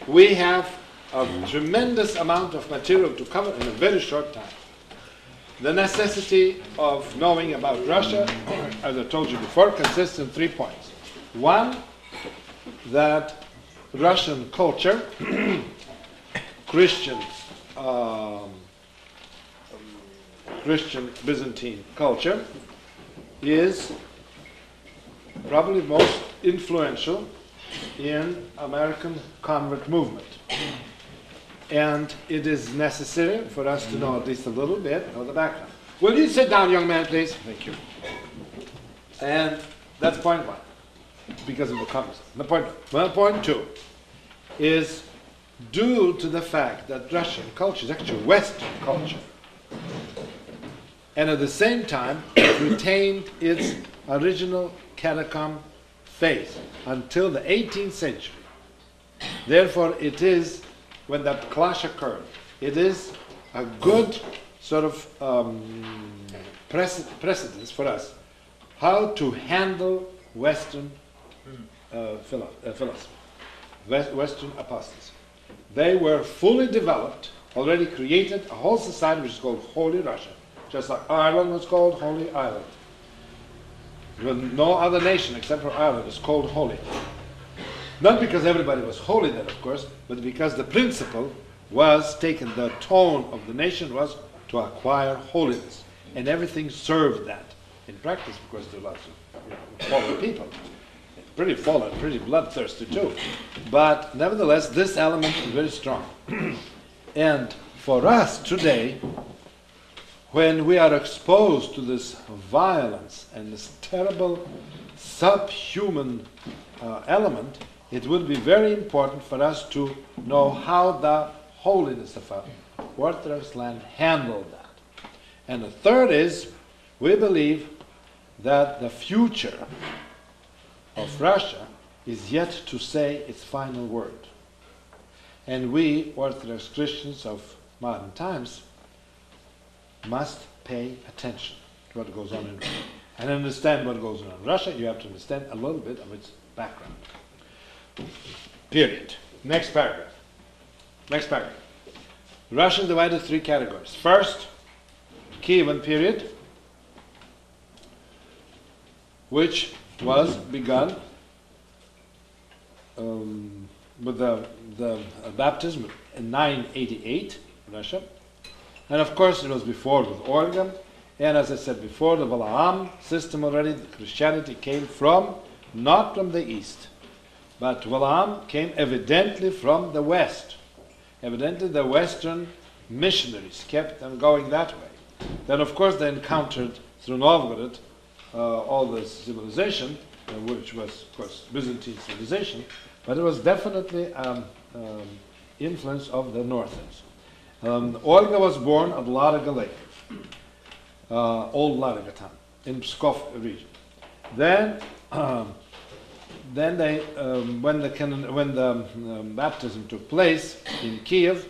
we have a tremendous amount of material to cover in a very short time. The necessity of knowing about Russia, as I told you before, consists in 3 points. One, that Russian culture, Christian Byzantine culture, is probably most influential in American convert movement. And it is necessary for us to know at least a little bit of the background. Will you sit down, young man, please? Thank you. And that's point one, because of the conversation. Point two is due to the fact that Russian culture is actually Western culture, and at the same time it retained its original catacomb faith until the 18th century. Therefore, it is, when that clash occurred, it is a good sort of precedence for us how to handle Western philosophy, Western apostasy. They were fully developed, already created a whole society which is called Holy Russia, just like Ireland was called Holy Ireland. No other nation except for Ireland is called holy. Not because everybody was holy then, of course, but because the principle was taken, the tone of the nation was to acquire holiness. And everything served that. In practice, of course, there are lots of fallen people. Pretty fallen, pretty bloodthirsty too. But nevertheless, this element is very strong. And for us today, when we are exposed to this violence and this terrible subhuman element, it would be very important for us to know how the holiness of our Orthodox land handled that. And the third is, we believe that the future of Russia is yet to say its final word. And we, Orthodox Christians of modern times, must pay attention to what goes on in Russia. And understand what goes on in Russia, you have to understand a little bit of its background. Period. Next paragraph. Next paragraph. Russia is divided into 3 categories. First, Kievan period, which was begun with the baptism in 988 in Russia. And of course it was before with Organ. And as I said before, the Balaam system already, the Christianity came from, not from the east, but Balaam came evidently from the west. Evidently the Western missionaries kept them going that way. Then of course they encountered through Novgorod all this civilization, which was of course Byzantine civilization, but it was definitely influence of the Northerners. Olga was born at Laraga Lake, old Laraga town, in Pskov region. Then they, when the baptism took place in Kiev,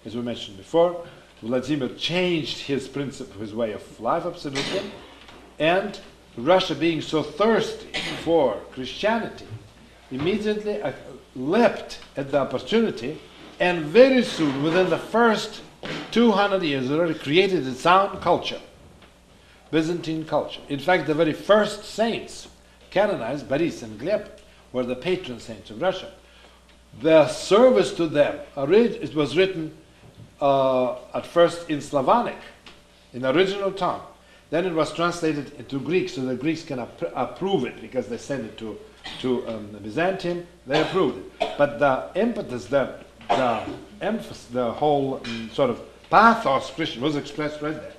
as we mentioned before, Vladimir changed his principle, his way of life absolutely, and Russia, being so thirsty for Christianity, immediately leapt at the opportunity, and very soon, within the first 200 years, it already created its own culture, Byzantine culture. In fact, the very first saints canonized, Boris and Gleb, were the patron saints of Russia. The service to them, it was written at first in Slavonic, in the original tongue. Then it was translated into Greek, so the Greeks can approve it, because they sent it to Byzantium. They approved it. But the impetus, the emphasis, the whole sort of pathos Christian was expressed right there.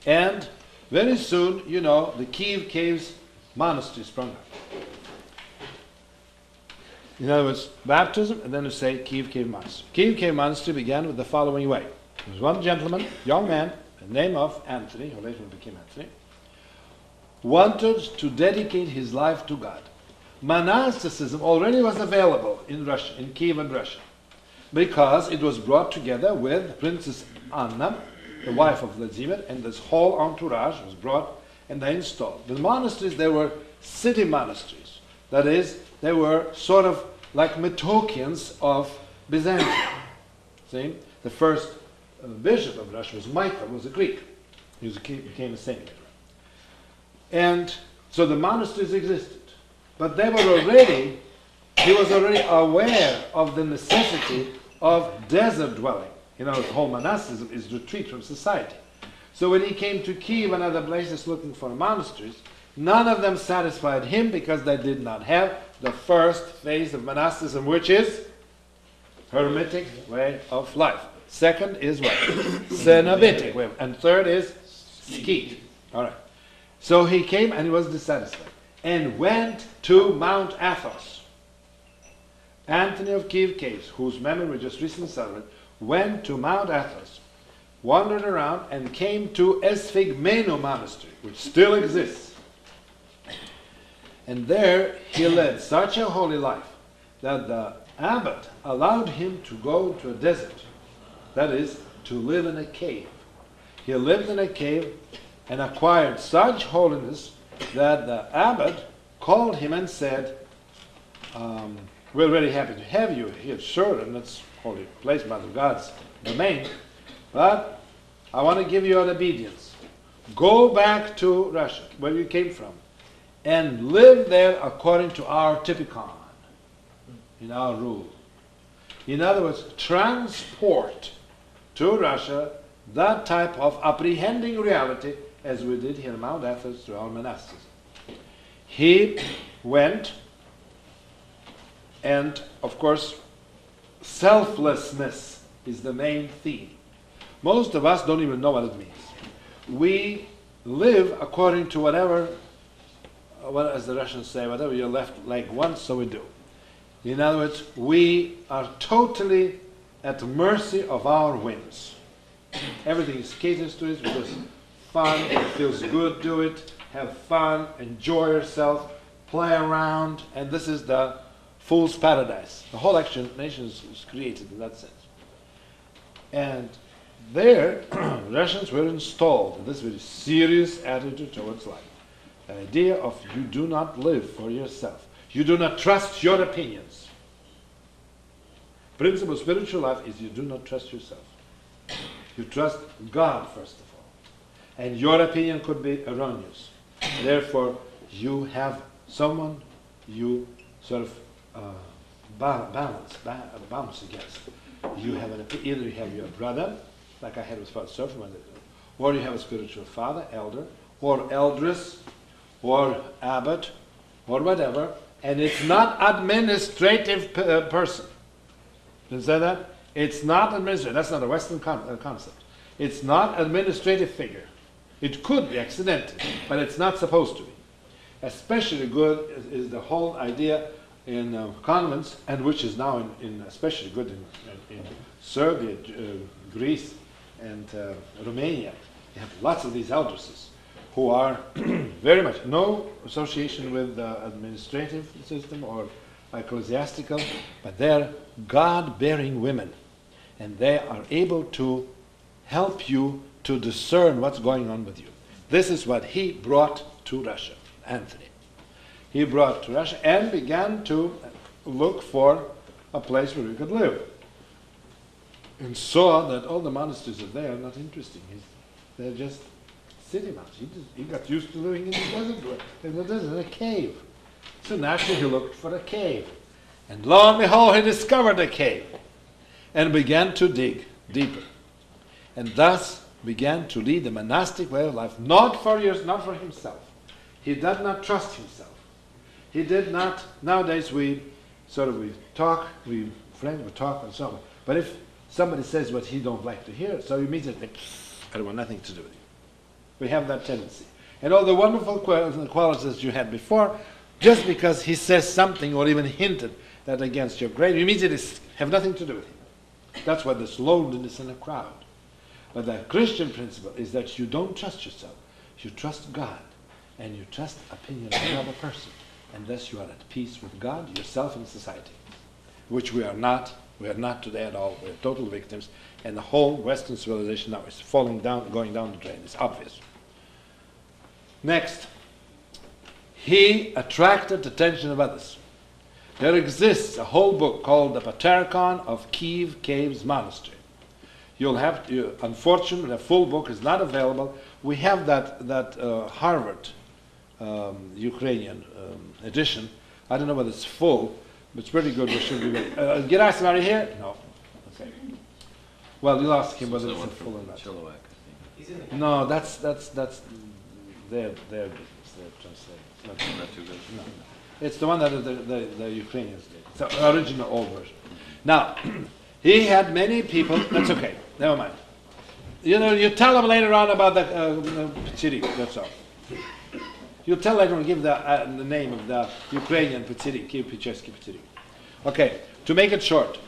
And very soon, you know, the Kiev Caves monastery sprung up. In other words, baptism, and then you say Kiev Cave Monastery. Kiev Cave Monastery began with the following way. There was one gentleman, young man, the name of Anthony, who later became Anthony, wanted to dedicate his life to God. Monasticism already was available in Russia, in Kievan Russia, because it was brought together with Princess Anna, the wife of Vladimir, and this whole entourage was brought and they installed. The monasteries, they were city monasteries. That is, they were sort of like metochians of Byzantium. See? The first bishop of Russia was Michael, was a Greek. Became a saint later. And so the monasteries existed. But they were already, he was already aware of the necessity of desert dwelling. You know, the whole monasticism is retreat from society. So when he came to Kiev and other places looking for monasteries, none of them satisfied him because they did not have the first phase of monasticism, which is hermetic way of life. Second is what? Cenobitic way. And third is skeet. All right. So he came and he was dissatisfied and went to Mount Athos. Anthony of Kiev Caves, whose memory we just recently celebrated, went to Mount Athos, wandered around, and came to Esphigmeno Monastery, which still exists. And there he led such a holy life that the abbot allowed him to go to a desert, that is, to live in a cave. He lived in a cave and acquired such holiness that the abbot called him and said, we're very happy to have you here, sure, and it's holy place, Mother God's domain, but I want to give you an obedience. Go back to Russia, where you came from, and live there according to our typicon, in our rule. In other words, transport to Russia that type of apprehending reality as we did here in Mount Athos through our monasticism. He went, and of course, selflessness is the main theme. Most of us don't even know what it means. We live according to whatever, as the Russians say, whatever your left leg wants, so we do. In other words, we are totally at the mercy of our whims. Everything is caters to it because fun, it feels good, do it, have fun, enjoy yourself, play around, and this is the fool's paradise. The whole nation is created in that sense. And there, Russians were installed in this very serious attitude towards life. The idea of you do not live for yourself. You do not trust your opinions. Principle of spiritual life is you do not trust yourself. You trust God, first of all. And your opinion could be erroneous. Therefore, you have someone you sort of balance against. You have either you have your brother, like I had with Father Sophie, or you have a spiritual father, elder, or eldress, or abbot, or whatever, and it's not administrative person. Did you say that? It's not administrative. That's not a Western concept. It's not administrative figure. It could be accidental, but it's not supposed to be. Especially good is the whole idea in convents, and which is now in especially good in Serbia, Greece, and Romania. You have lots of these eldresses who are very much no association with the administrative system or ecclesiastical, but they're God-bearing women, and they are able to help you to discern what's going on with you. This is what he brought to Russia, Anthony. He brought to Russia and began to look for a place where he could live, and saw that all the monasteries are there not interesting. They're just city monasteries. He got used to living in the desert, in a cave. So naturally he looked for a cave. And lo and behold, he discovered a cave and began to dig deeper. And thus began to lead the monastic way of life, not for himself. He did not trust himself. He did not, nowadays we talk and so on. But if somebody says what he don't like to hear, so immediately, I don't want nothing to do with you. We have that tendency. And all the wonderful qualities you had before, just because he says something or even hinted that against your grace, you immediately have nothing to do with him. That's why there's loneliness in a crowd. But the Christian principle is that you don't trust yourself. You trust God, and you trust the opinion of another person. And thus you are at peace with God, yourself, and society, which we are not. We are not today at all. We are total victims, and the whole Western civilization now is falling down, going down the drain. It's obvious. Next, he attracted the attention of others. there exists a whole book called the Patericon of Kiev Caves Monastery. You'll have to, unfortunately, the full book is not available. We have that Harvard Ukrainian edition. I don't know whether it's full, but it's pretty good. We should be ready. Gerasim, are you here? No. Okay. Well, you'll ask him whether it's full or not. No, that's their business. Their translation. Not too good. No. It's the one that the Ukrainians did. It's the original old version. Now, he had many people. That's okay. Never mind. You know, you tell them later on about the Pizzirik. That's all. You tell later on, give the name of the Ukrainian Pizzirik, Kiev Pichesky Pizzirik. Okay. To make it short,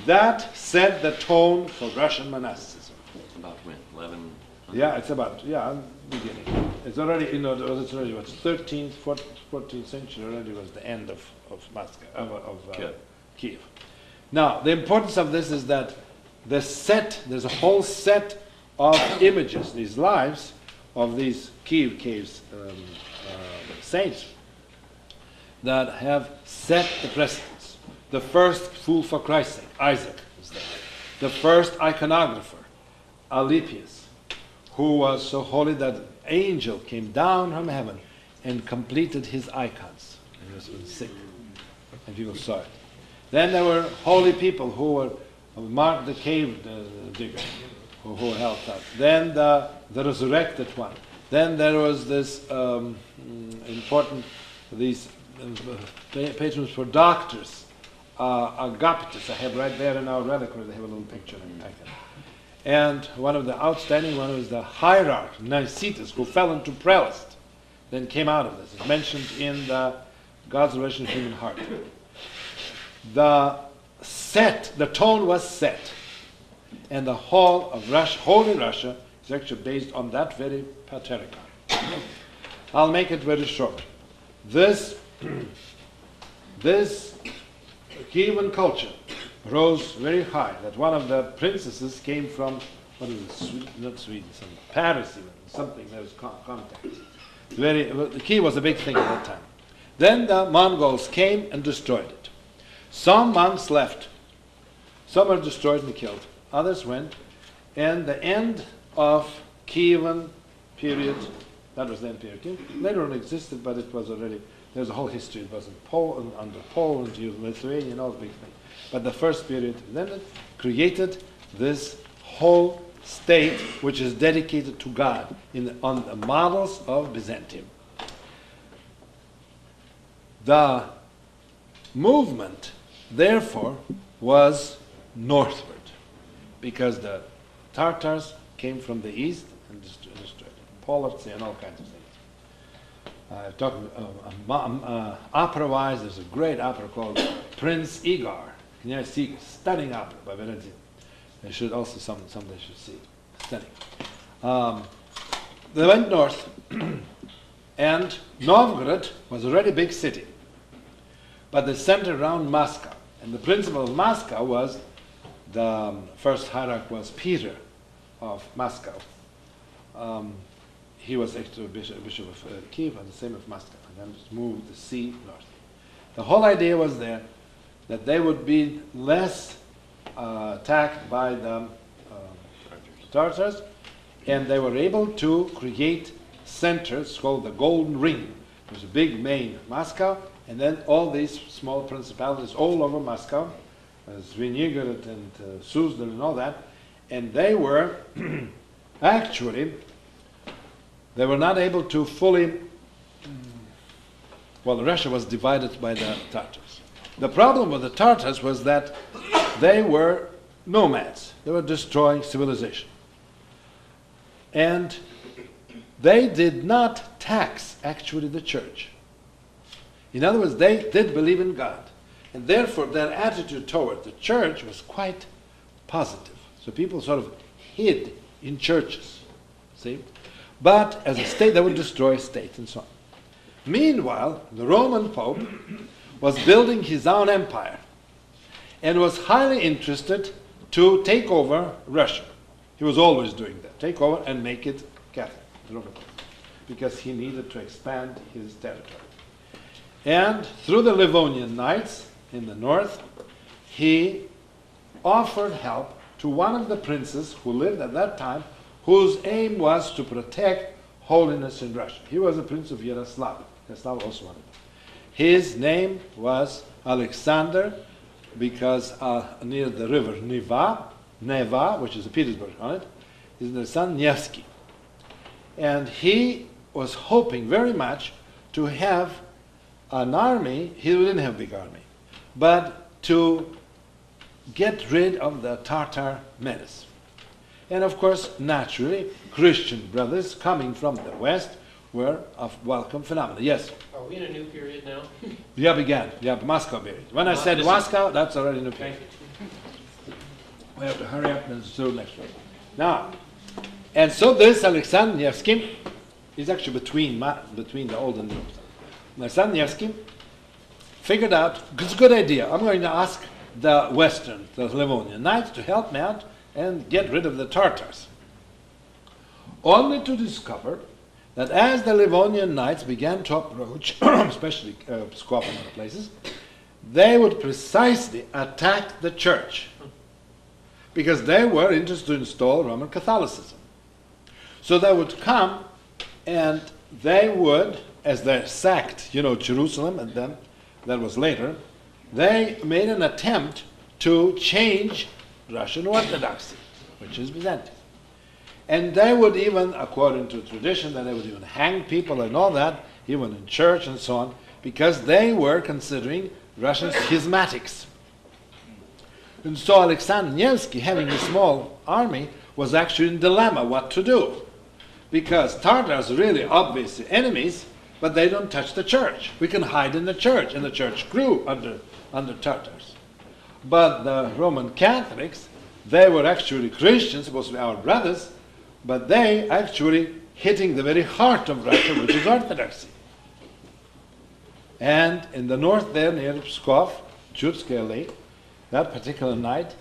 that set the tone for Russian monasticism. About when? 11. Yeah, it's about beginning. It's already it's already what's 13th, 14th century already was the end of Moscow Kiev. Now the importance of this is that there's a whole set of images, these lives of these Kiev caves saints that have set the precedence. The first fool for Christ's sake, Isaac, is there. The first iconographer, Alypius, who was so holy that an angel came down from heaven and completed his icons. He was sick, and people saw it. Then there were holy people who were Mark the cave digger, who helped out. Then the resurrected one. Then there was this important, these patrons for doctors, Agapetus. I have right there in our reliquary, they have a little picture of him. And one of the outstanding one was the hierarch, Nicetas, who fell into prelate, then came out of this. It's mentioned in the God's Revelation of Human Heart. The tone was set. And the whole of Russia, Holy Russia, is actually based on that very Patericon. I'll make it very short. This Kievan culture rose very high. That one of the princesses came from, not Sweden, some Paris even, something that was contact. Kiev was a big thing at that time. Then the Mongols came and destroyed it. Some monks left. Some were destroyed and killed. Others went. And the end of Kievan period, that was the end period. Later on existed, but it was already, there's a whole history. It was in Poland, under Poland, Lithuania, and all the big things. But the first period, then it created this whole state which is dedicated to God on the models of Byzantium. The movement, therefore, was northward, because the Tartars came from the east and destroyed it. Polotsk and all kinds of things. Talking opera-wise, there's a great opera called Prince Igor. Stunning opera by Berenzin. They should also someday should see. Stunning. They went north, and Novgorod was already a big city, but they centered around Moscow. And the principal of Moscow was the first hierarch was Peter of Moscow. He was actually bishop of Kiev and the same of Moscow, and then just moved the sea north. The whole idea was there that they would be less attacked by the Tartars, and they were able to create centers called the Golden Ring. There was a big main Moscow, and then all these small principalities all over Moscow, Zvenigorod and Suzdal and all that, and they were actually, they were not able to fully, Russia was divided by the Tartars. The problem with the Tartars was that they were nomads. They were destroying civilization. And they did not tax, actually, the church. In other words, they did believe in God. And therefore, their attitude toward the church was quite positive. So people sort of hid in churches, see? But as a state, they would destroy states and so on. Meanwhile, the Roman Pope was building his own empire and was highly interested to take over Russia. He was always doing that, take over and make it Catholic, the Roman Pope, because he needed to expand his territory. And through the Livonian Knights, in the north, he offered help to one of the princes who lived at that time, whose aim was to protect holiness in Russia. He was a prince of Yaroslav. Yaroslav also one of them. His name was Alexander, because near the river Neva, which is a Petersburg on it, is the son Nevsky. And he was hoping very much to have an army. He didn't have a big army, but to get rid of the Tartar menace. And of course, naturally, Christian brothers coming from the west were a welcome phenomenon. Yes? Are we in a new period now? Yeah, began. Yeah, Moscow period. When I said Moscow, that's already a new period. We have to hurry up and do the next one. Now, and so this Alexander Nevsky is actually between the old and the new. Alexander Nevsky figured out, it's a good idea, I'm going to ask the Western, the Livonian knights to help me out and get rid of the Tartars. Only to discover that as the Livonian knights began to approach, especially Pskov and other places, they would precisely attack the church because they were interested to install Roman Catholicism. So they would come and they would, as they sacked, Jerusalem, and then that was later, they made an attempt to change Russian Orthodoxy, which is Byzantine. And they would even, according to tradition, that they would even hang people and all that, even in church and so on, because they were considering Russian schismatics. And so Alexander Nevsky, having a small army, was actually in dilemma what to do. Because Tartars are really obviously enemies, but they don't touch the church. We can hide in the church, and the church grew under Tartars. But the Roman Catholics, they were actually Christians, supposed to be our brothers, but they actually hitting the very heart of Russia, which is Orthodoxy. And in the north there, near Pskov, Chutskaya Lake, that particular night,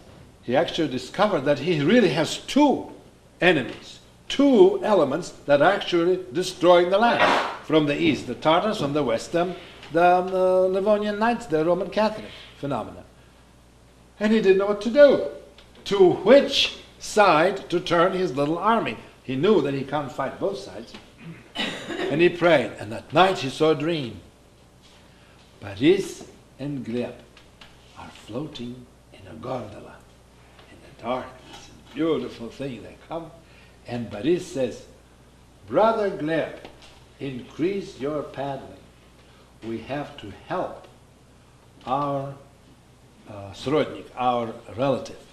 he actually discovered that he really has two enemies, two elements that are actually destroying the land. From the east, the Tartars; from the west, the Livonian Knights, the Roman Catholic phenomena. And he didn't know what to do. To which side to turn his little army. He knew that he can't fight both sides. And he prayed. And that night he saw a dream. Boris and Gleb are floating in a gondola in the darkness. It's a beautiful thing. They come. And Boris says, "Brother Gleb, increase your paddling. We have to help our srodnik, our relative,"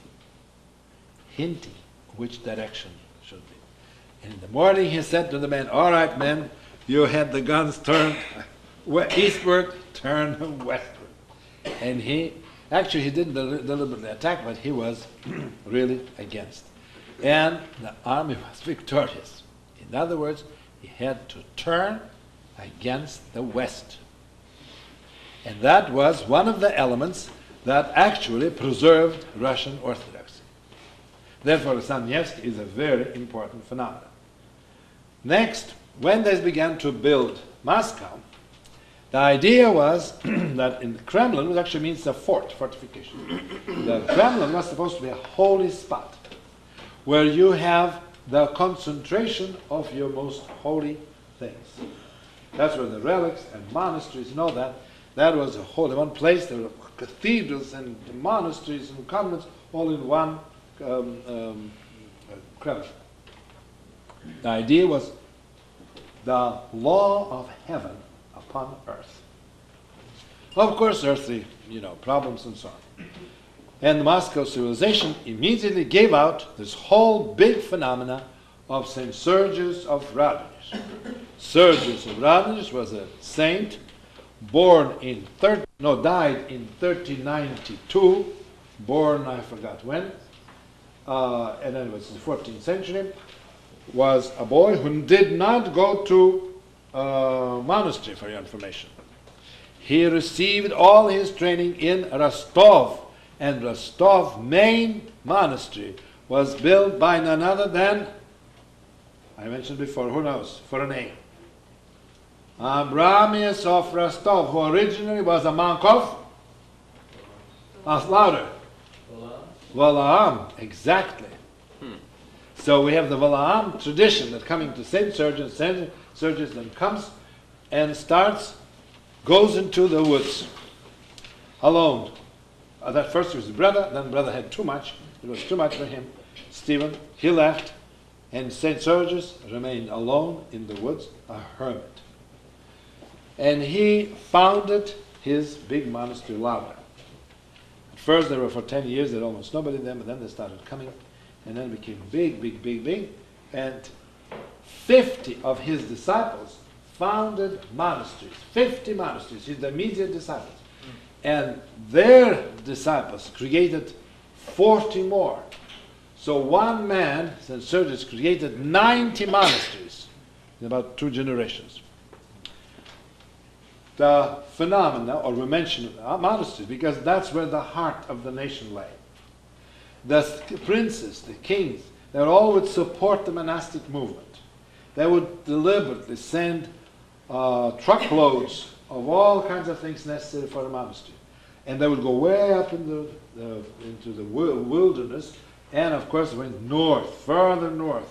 hinting which direction should be. And in the morning he said to the men, "All right, men, you had the guns turned eastward, turn westward." And he didn't deliberately attack, but he was really against. And the army was victorious. In other words, he had to turn against the west. And that was one of the elements that actually preserved Russian Orthodoxy. Therefore, Alexander Nevsky is a very important phenomenon. Next, when they began to build Moscow, the idea was that in the Kremlin, which actually means a fortification, the Kremlin was supposed to be a holy spot where you have the concentration of your most holy things. That's where the relics and monasteries and all that was a holy one place. There were cathedrals and monasteries and convents all in one Kremlin. The idea was the law of heaven upon earth. Of course, earthly, problems and so on. And the Moscow civilization immediately gave out this whole big phenomena of Saint Sergius of Radonezh. Sergius of Radonezh was a saint died in 1392, born I forgot when, and then it was in the 14th century, was a boy who did not go to a monastery, for your information. He received all his training in Rostov, and Rostov main monastery was built by none other than, I mentioned before, who knows, for a name, Abramius of Rostov, who originally was a monk of Louder. Walaam, exactly. So we have the Walaam tradition that coming to Saint Sergius then comes and goes into the woods alone. That first was his brother, then brother had too much. It was too much for him. Stephen, he left, and Saint Sergius remained alone in the woods, a hermit. And he founded his big monastery, Louder. At first there were for 10 years, there was almost nobody there, but then they started coming, and then it became big, and 50 of his disciples founded monasteries, 50 monasteries, his immediate disciples. And their disciples created 40 more. So one man, St. Sergius, created 90 monasteries in about 2 generations. The phenomena, or we mention monasteries, because that's where the heart of the nation lay. The princes, the kings, they all would support the monastic movement. They would deliberately send truckloads of all kinds of things necessary for a monastery. And they would go way up into the wilderness, and of course went north, further north,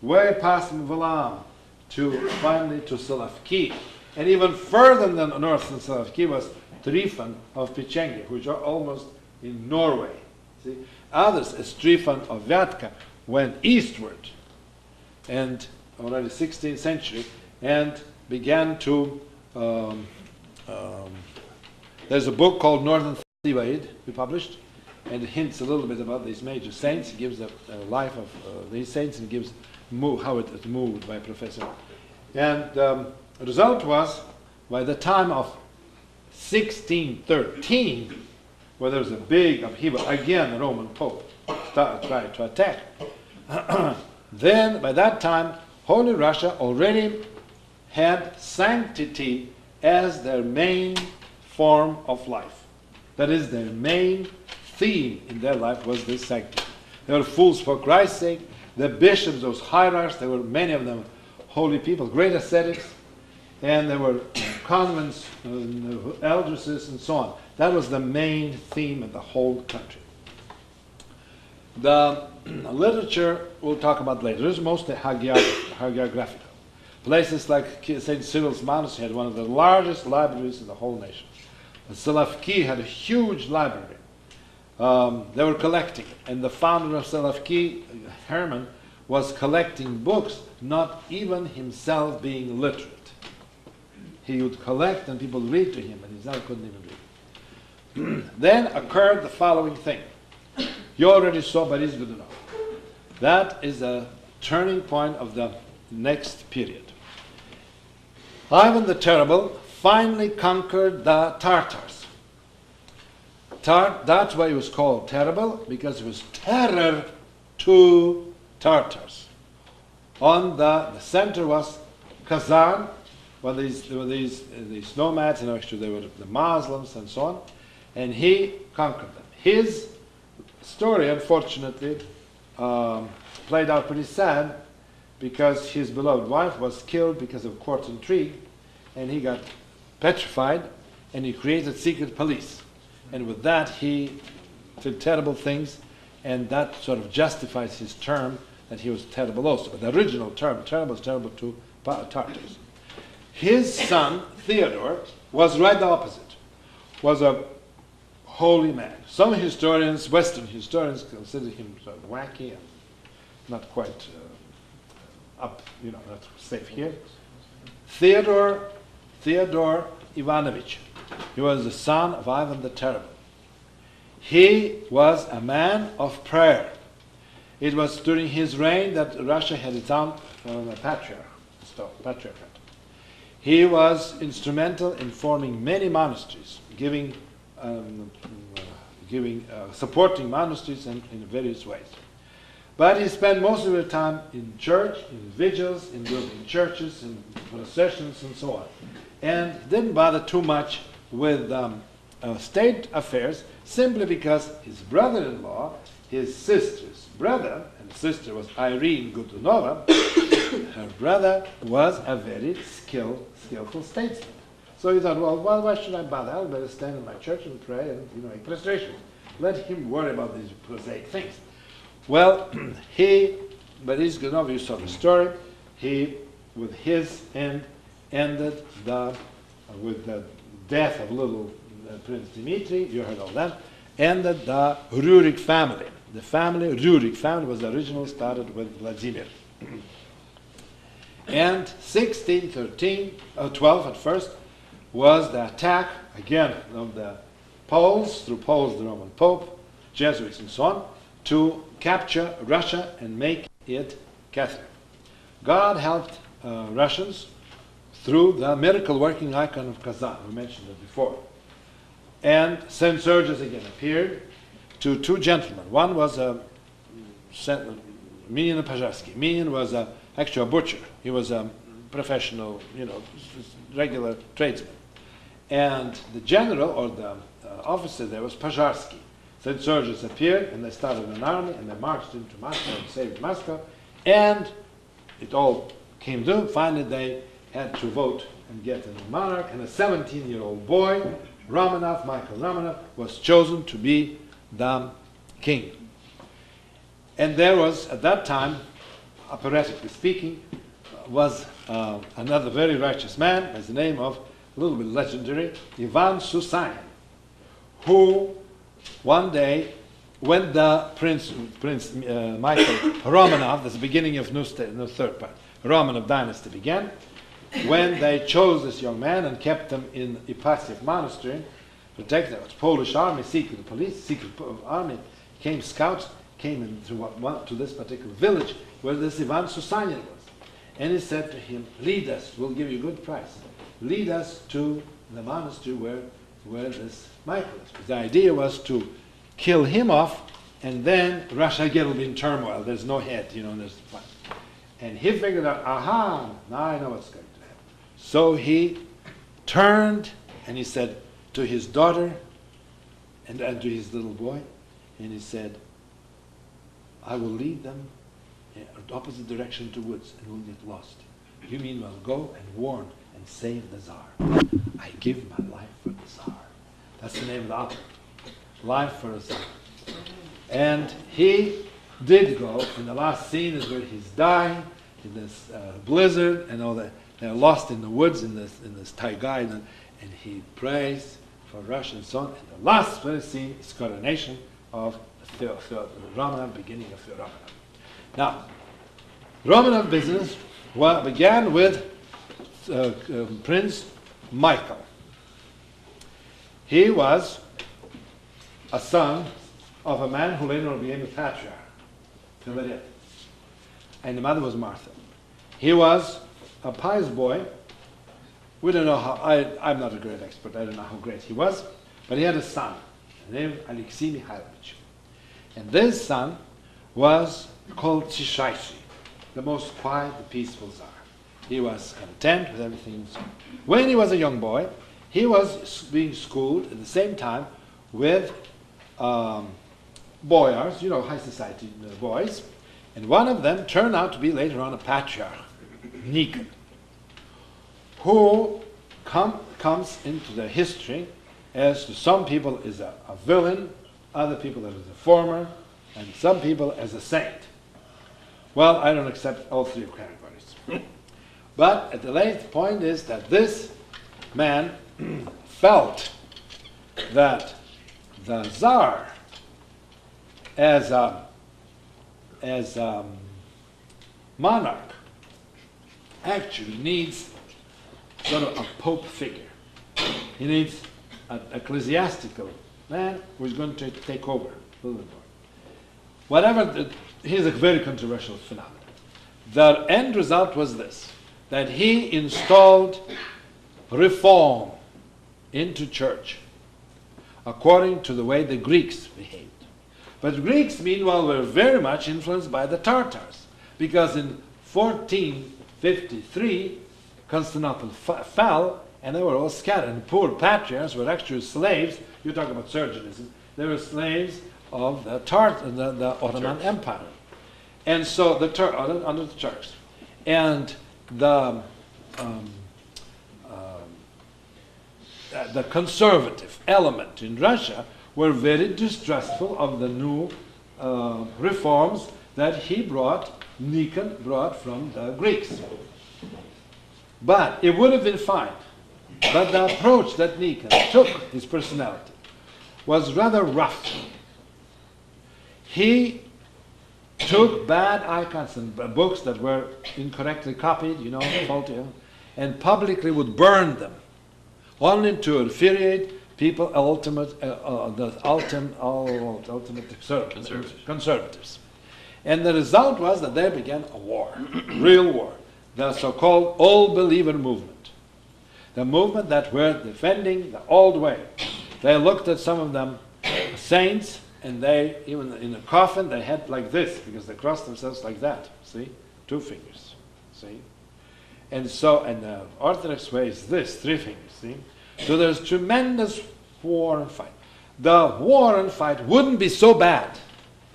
way past Mvalam, to finally to Solavki. And even further than north than Solavki was Trifan of Pichengi, which are almost in Norway. See? Others, as Trifan of Vyatka, went eastward, and already 16th century, and began to there's a book called Northern Thebaid we published, and it hints a little bit about these major saints. It gives the life of these saints, and gives how it moved by Professor. And the result was, by the time of 1613, where there was a big upheaval, again the Roman Pope tried to attack. Then, by that time, Holy Russia already had sanctity as their main form of life. That is, their main theme in their life was this sanctity. They were fools for Christ's sake. The bishops, those hierarchs, there were many of them holy people, great ascetics, and there were convents, eldresses, and so on. That was the main theme of the whole country. The literature we'll talk about later. This is mostly hagiographical. Places like St. Cyril's Monastery had one of the largest libraries in the whole nation. Solavki had a huge library. They were collecting, and the founder of Solavki, Herman, was collecting books, not even himself being literate. He would collect and people would read to him, and himself couldn't even read. Then occurred the following thing. You already saw, but it's good enough. That is a turning point of the next period. Ivan the Terrible finally conquered the Tartars. That's why he was called terrible, because it was terror to Tartars. On the center was Kazan, where there were these nomads, and actually they were the Muslims and so on, and he conquered them. His story, unfortunately, played out pretty sad, because his beloved wife was killed because of court intrigue, and he got petrified, and he created secret police. And with that, he did terrible things, and that sort of justifies his term that he was terrible also. But the original term, terrible, was terrible to Tartars. His son, Theodore, was right the opposite, was a holy man. Some historians, Western historians, consider him sort of wacky and not quite up, not safe here. Theodore Ivanovich. He was the son of Ivan the Terrible. He was a man of prayer. It was during his reign that Russia had its own patriarchate. He was instrumental in forming many monasteries, supporting monasteries in various ways. But he spent most of his time in church, in vigils, in building churches, in processions, and so on, and didn't bother too much with state affairs, simply because his brother-in-law, his sister's brother, and the sister was Irene Godunova, her brother was a very skillful statesman. So he thought, well, why should I bother? I'll better stand in my church and pray and make prostration. Let him worry about these prosaic things. Well, but he's good enough, you saw the story. He, with his end, ended with the death of little Prince Dmitri, you heard all that, ended the Rurik family. The Rurik family was originally started with Vladimir. And 12 at first, was the attack, again, of the Poles, through Poles, the Roman Pope, Jesuits and so on, to capture Russia and make it Catholic. God helped Russians through the miracle-working icon of Kazan. We mentioned it before. And St. Sergius again appeared to two gentlemen. One was Minian Pajarsky. Minian was actually a butcher. He was a professional, regular tradesman. And the general, or the officer there, was Pajarsky. St. Sergius appeared, and they started an army, and they marched into Moscow and saved Moscow. And it all came to, finally they had to vote and get a new monarch, and a 17-year-old boy, Michael Romanov, was chosen to be the king. And there was, at that time, operatically speaking, was another very righteous man, by the name of, a little bit legendary, Ivan Susanin, who one day, when the Prince Michael Romanov, that's the beginning of new third part, Romanov dynasty began, when they chose this young man and kept him in Ipatiev monastery, protected, it was Polish army, secret police, secret army, scouts came to this particular village where this Ivan Susanin was. And he said to him, lead us, we'll give you a good price. Lead us to the monastery where this Michael is. The idea was to kill him off, and then Russia again will be in turmoil. There's no head, there's fun. And he figured out, aha, now I know what's going to happen. So he turned and he said to his daughter and to his little boy, and he said, I will lead them in the opposite direction to woods and we'll get lost. You meanwhile go and warn and save the Tsar. I give my life for the Tsar. That's the name of the opera. Life for the Tsar. And he did go, and the last scene is where he's dying in this blizzard and all that. They're lost in the woods in this taiga, and he prays for Russia and so on. And the last scene is coronation of Romanov, beginning of the Romanov. Now, Romanov business began with Prince Michael. He was a son of a man who later became a patriarch, Philaret. And the mother was Martha. He was a pious boy. We don't know how, I'm not a great expert, I don't know how great he was, but he had a son named Alexei Mikhailovich. And this son was called Tshishaishy, the most quiet, the peaceful Tsar. He was content with everything. When he was a young boy, he was being schooled at the same time with boyars, high society boys, and one of them turned out to be later on a patriarch, Nikon, who comes into the history as to some people is a villain, other people as a reformer, and some people as a saint. Well, I don't accept all three categories. But at the late point is that this man felt that the Tsar, as a monarch, actually needs sort of a pope figure. He needs an ecclesiastical man who is going to take over a little bit more. Here's a very controversial phenomenon. The end result was this, that he installed reform into church according to the way the Greeks behaved. But the Greeks, meanwhile, were very much influenced by the Tartars, because in 1453, Constantinople fell, and they were all scattered. And poor patriarchs were actually slaves. You talk about Sergianism. They were slaves of the Ottoman Empire. And so under the Turks. And the the conservative element in Russia were very distrustful of the new reforms that Nikon brought from the Greeks. But it would have been fine. But the approach that Nikon took, his personality, was rather rough. He took bad icons and books that were incorrectly copied, faulty, and publicly would burn them, only to infuriate people, ultimate conservatives. And the result was that there began a war, real war, the so-called All Believer movement. The movement that were defending the old way. They looked at some of them saints, and they, even in a coffin, they had like this, because they crossed themselves like that, see? 2 fingers, see? And so, and the Orthodox way is this, 3 fingers, see? So there's tremendous war and fight. The war and fight wouldn't be so bad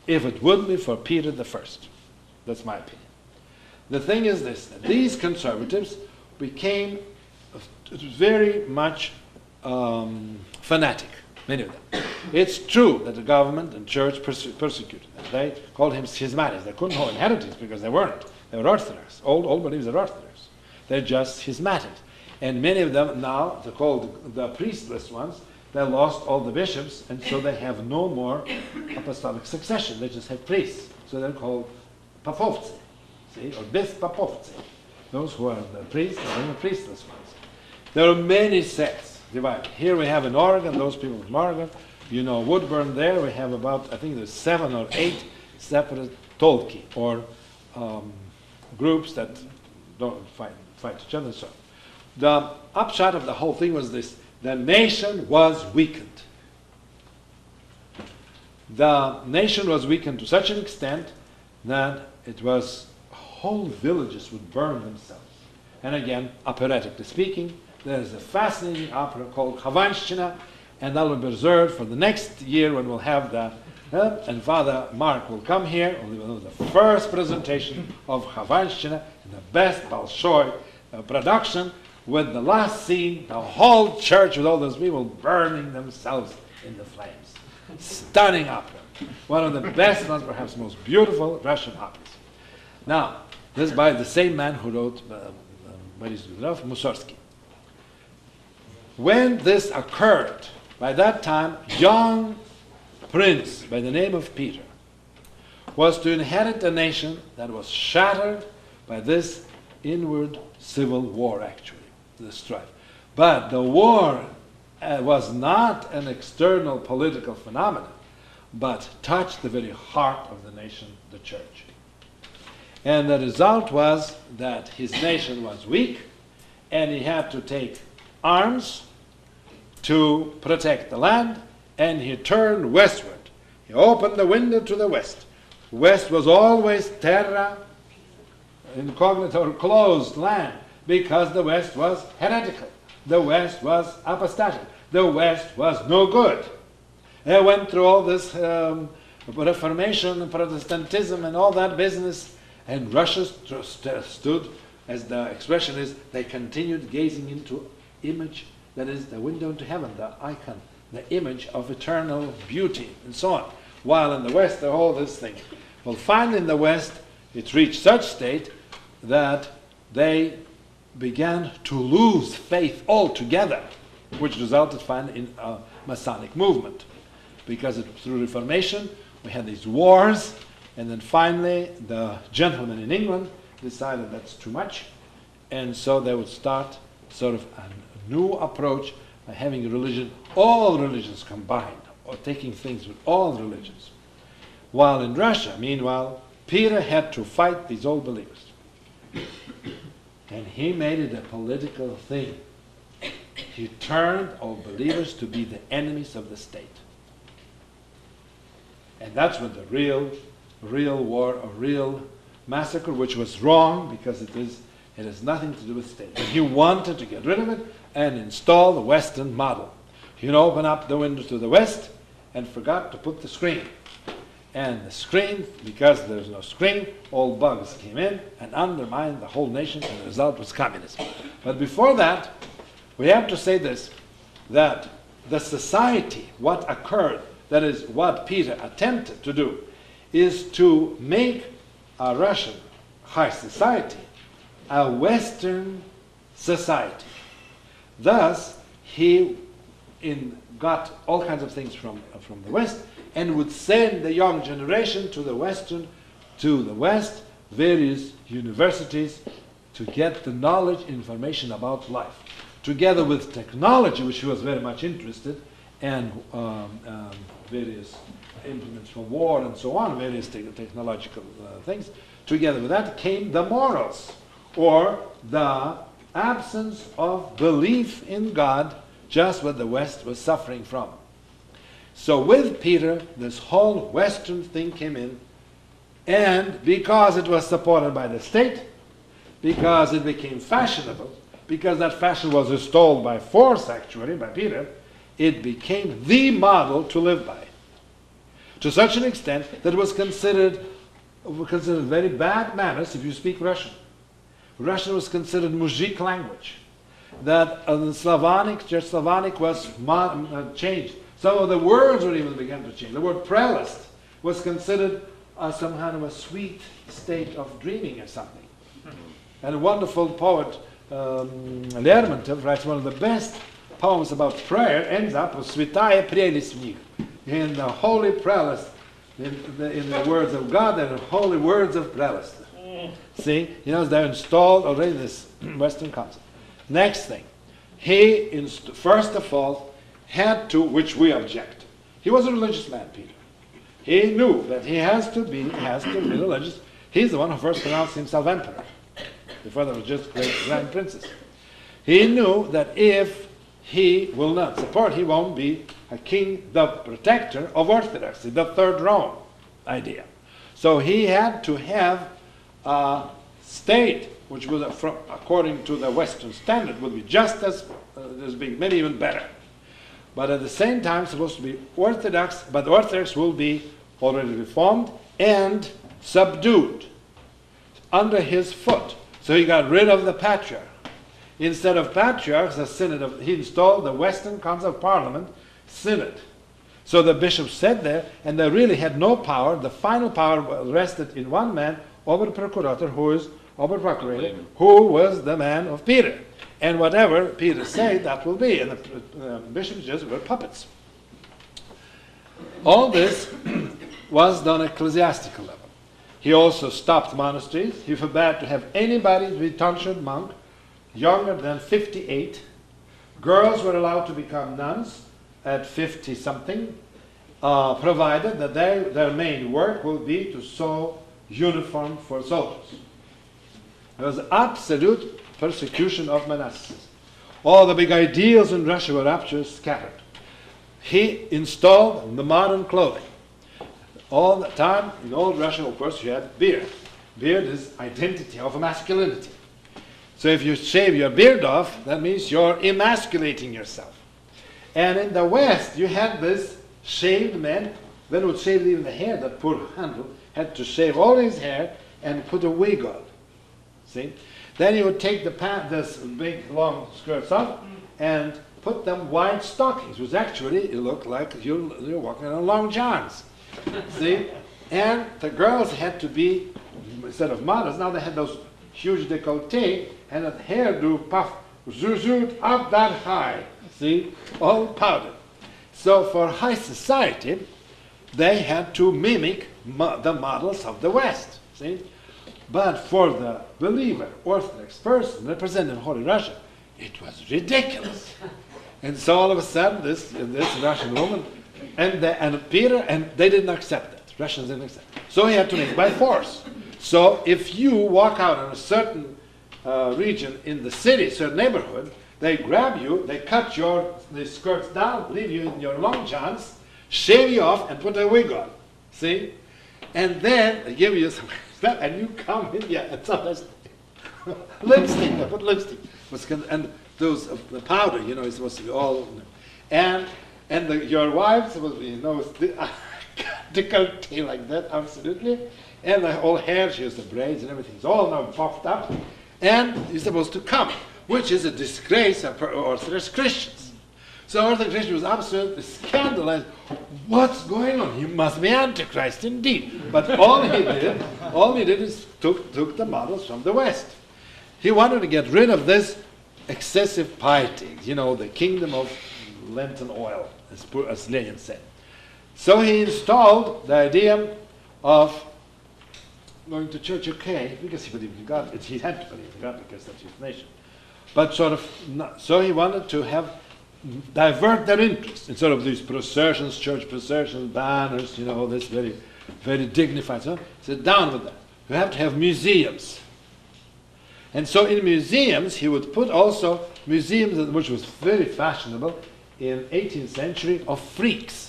if it wouldn't be for Peter the First. That's my opinion. The thing is this, that these conservatives became very much fanatic, many of them. It's true that the government and church persecuted them. They called him schismatics. They couldn't hold inheritance because they weren't. They were Orthodox. All believers are Orthodox. They're just schismatics. And many of them now, they're called the priestless ones, they lost all the bishops, and so they have no more apostolic succession. They just have priests. So they're called papovцы, see, or bispapovцы. Those who are the priests are the priestless ones. There are many sects divided. Here we have in Oregon, those people from Oregon. Woodburn there, we have about, I think there's 7 or 8 separate tolki, or groups that don't fight each other. So the upshot of the whole thing was this: the nation was weakened. The nation was weakened to such an extent that it was whole villages would burn themselves. And again, operatically speaking, there's a fascinating opera called Khavanshchina, and that will be reserved for the next year when we'll have the, and Father Mark will come here, and we will do the first presentation of Khavanshchina in the best Bolshoi production, with the last scene, the whole church with all those people burning themselves in the flames. Stunning opera. One of the best ones, perhaps most beautiful Russian operas. Now, this is by the same man who wrote Boris Godunov, Mussorgsky. When this occurred, by that time, young prince by the name of Peter was to inherit a nation that was shattered by this inward civil war, actually, the strife. But the war was not an external political phenomenon, but touched the very heart of the nation, the church. And the result was that his nation was weak, and he had to take arms to protect the land, and he turned westward. He opened the window to the west. West was always terra incognita, or closed land, because the west was heretical. The west was apostatic. The west was no good. It went through all this Reformation and Protestantism and all that business, and Russia stood, as the expression is, they continued gazing into image, that is the window into heaven, the icon, the image of eternal beauty, and so on. While in the West, the whole this thing. Well, finally in the West, it reached such state that they began to lose faith altogether, which resulted finally in a Masonic movement. Because through Reformation, we had these wars, and then finally the gentlemen in England decided that's too much, and so they would start sort of a new approach by having religion, all religions combined, or taking things with all religions. While in Russia, meanwhile, Peter had to fight these old believers. And he made it a political thing. He turned all believers to be the enemies of the state. And that's when the real war, or real massacre, which was wrong because it has nothing to do with state. And he wanted to get rid of it and install the Western model. He opened up the window to the West and forgot to put the screen. And the screen, because there's no screen, all bugs came in and undermined the whole nation, and the result was communism. But before that, we have to say this. that the society, what occurred, that is what Peter attempted to do, is to make a Russian high society a Western society. Thus, he got all kinds of things from the West and would send the young generation to the West, various universities, to get the knowledge, information about life. Together with technology, which he was very much interested, and various implements for war and so on, various technological things, together with that came the morals, or the absence of belief in God, just what the West was suffering from. So with Peter, this whole Western thing came in, and because it was supported by the state, because it became fashionable, because that fashion was installed by force, actually, by Peter, it became the model to live by. To such an extent that it was considered very bad manners if you speak Russian. Russian was considered muzhik language. That the Slavonic was changed. Some of the words were even began to change. The word prelest was considered some kind of a sweet state of dreaming or something. And a wonderful poet, Lermontov, writes one of the best poems about prayer, ends up with Svitaya prelest v них. In the holy prelest, in the words of God, and the holy words of prelest. See, they're installed already, this Western concept. Next thing, he, first of all, had to, which we object. He was a religious man, Peter. He knew that he has to be religious. He's the one who first pronounced himself emperor. Before there was just great grand princes. He knew that if he will not support, he won't be a king, the protector of orthodoxy, the third Rome idea. So he had to have a state which was, according to the Western standard, would be just as big, maybe even better. But at the same time, supposed to be orthodox, but the Orthodox will be already reformed and subdued under his foot. So he got rid of the patriarch. Instead of patriarchs, a synod he installed the Western Council of Parliament synod. So the bishops sat there, and they really had no power. The final power rested in one man, Oberprokurator, who was the man of Peter. And whatever Peter said, that will be. And the bishops just were puppets. All this was done at ecclesiastical level. He also stopped monasteries. He forbade to have anybody to be tonsured monk younger than 58. Girls were allowed to become nuns at 50-something, provided that their main work will be to sew uniform for soldiers. There was absolute persecution of monasticism. All the big ideals in Russia were scattered. He installed the modern clothing. All the time, in old Russia, of course, you had beard. Beard is identity of masculinity. So if you shave your beard off, that means you're emasculating yourself. And in the West, you had this shaved man, then would shave even the hair. That poor Handel had to shave all his hair and put a wig on. See? Then he would take this big long skirts off and put them wide stockings, which actually it looked like you're walking on long johns. See? And the girls had to be, instead of models, now they had those huge décolleté and a hairdo puff, zuzut up that high. See? All powdered. So for high society, they had to mimic the models of the West. See? But for the believer, Orthodox person representing Holy Russia, it was ridiculous. And so all of a sudden, this Russian woman, and Peter, and they didn't accept that. Russians didn't accept it. So he had to make it by force. So if you walk out in a certain region in the city, certain neighborhood, they grab you, they cut the skirts down, leave you in your long johns, shave you off, and put a wig on. See? And then they give you some stuff, and you come in, and sometimes lipstick, they put lipstick. And those, the powder, is supposed to be all, and your wife supposed to be, décolleté like that, absolutely. And the whole hair, she has the braids and everything. It's all now puffed up. And you're supposed to come, which is a disgrace of Orthodox Christians. So Orthodox was absolutely scandalized. What's going on? He must be Antichrist indeed. But all he did is took the models from the West. He wanted to get rid of this excessive piety, the kingdom of Lenten oil, as Lenin said. So he installed the idea of going to church, because he believed in God. He had to believe in God because that's his nation. But so he wanted to divert their interest instead of these processions, church processions, banners, this very, very dignified stuff. He said, down with that. You have to have museums. And so in museums, he would put also museums, which was very fashionable in 18th century, of freaks.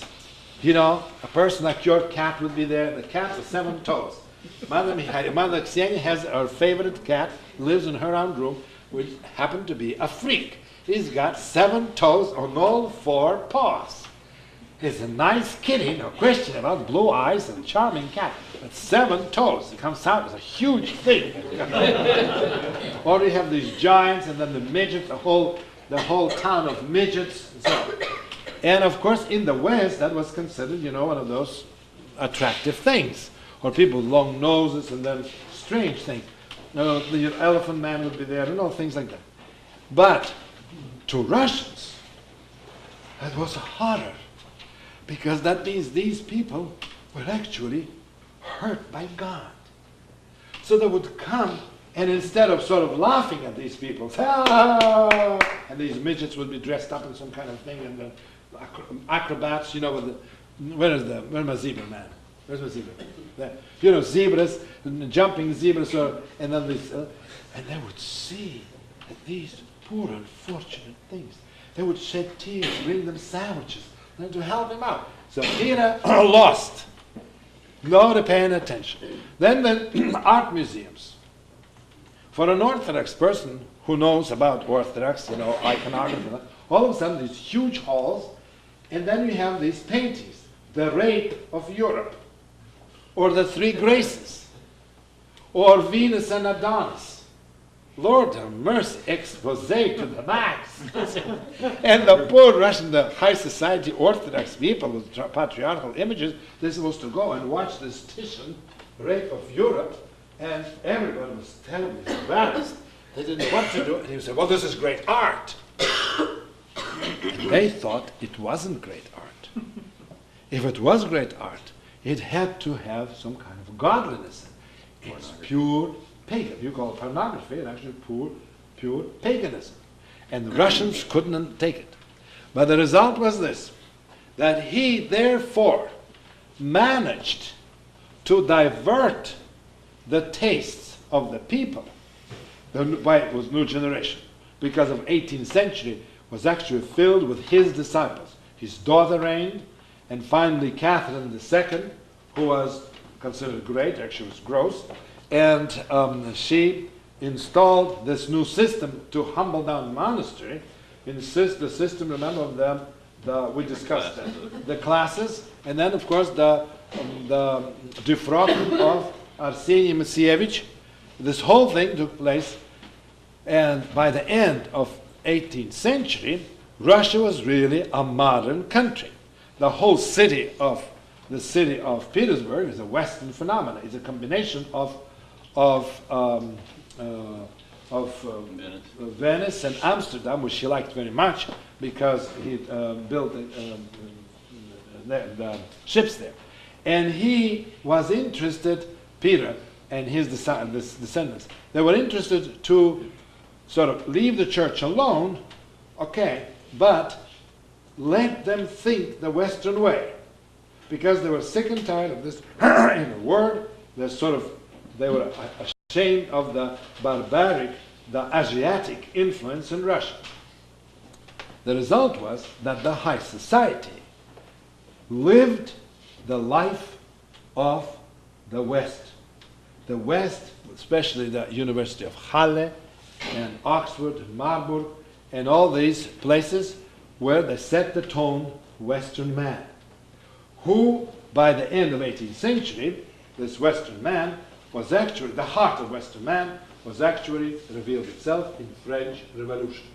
A person like your cat would be there. The cat with 7 toes. Mother Xiang has her favorite cat, lives in her own room, which happened to be a freak. He's got 7 toes on all 4 paws. He's a nice kitty, no question about blue eyes and charming cat. But 7 toes, it comes out as a huge thing. Or you have these giants, and then the midgets, the whole town of midgets. And so on. And of course, in the West, that was considered, one of those attractive things. Or people with long noses, and then strange things. The elephant man would be there, and all things like that. But to Russians, that was horror, because that means these people were actually hurt by God. So they would come, and instead of sort of laughing at these people, and these midgets would be dressed up in some kind of thing, and the acrobats, where's my zebra man? Where's my zebra? There. Zebras, jumping zebras, and then these, and they would see that these poor unfortunate things, they would shed tears, bring them sandwiches, and to help him out. So Peter lost. Nobody paying attention. Then the art museums. For an Orthodox person who knows about Orthodox, iconography, all of a sudden these huge halls, and then you have these paintings, the Rape of Europe, or the 3 Graces, or Venus and Adonis. Lord have mercy, expose to the max. And the poor Russian, the high society Orthodox people with patriarchal images, they're supposed to go and watch this Titian, Rape of Europe, and everybody was terribly embarrassed. They didn't know what to do, and he said, well, this is great art. And they thought it wasn't great art. If it was great art, it had to have some kind of godliness. It's pure pagan. You call it pornography, it's actually pure paganism. And the Russians couldn't take it. But the result was this, that he therefore managed to divert the tastes of the people. Why it was new generation? Because of 18th century was actually filled with his disciples. His daughter reigned, and finally Catherine II, who was considered great, actually was gross, and she installed this new system to humble down the monastery. The system, remember, we discussed that. The classes, and then of course the defrocking of Arseny Misievich. This whole thing took place, and by the end of 18th century, Russia was really a modern country. The whole city of Petersburg is a Western phenomenon. It's a combination of Venice and Amsterdam, which he liked very much because he built the ships there. And he was interested, Peter and his descendants, they were interested to sort of leave the church alone, okay, but let them think the Western way. Because they were sick and tired of this, in a word, they were ashamed of the barbaric, the Asiatic influence in Russia. The result was that the high society lived the life of the West. The West, especially the University of Halle and Oxford and Marburg and all these places where they set the tone, Western man, who by the end of 18th century, this Western man was actually, the heart of Western man was actually revealed itself in French Revolution.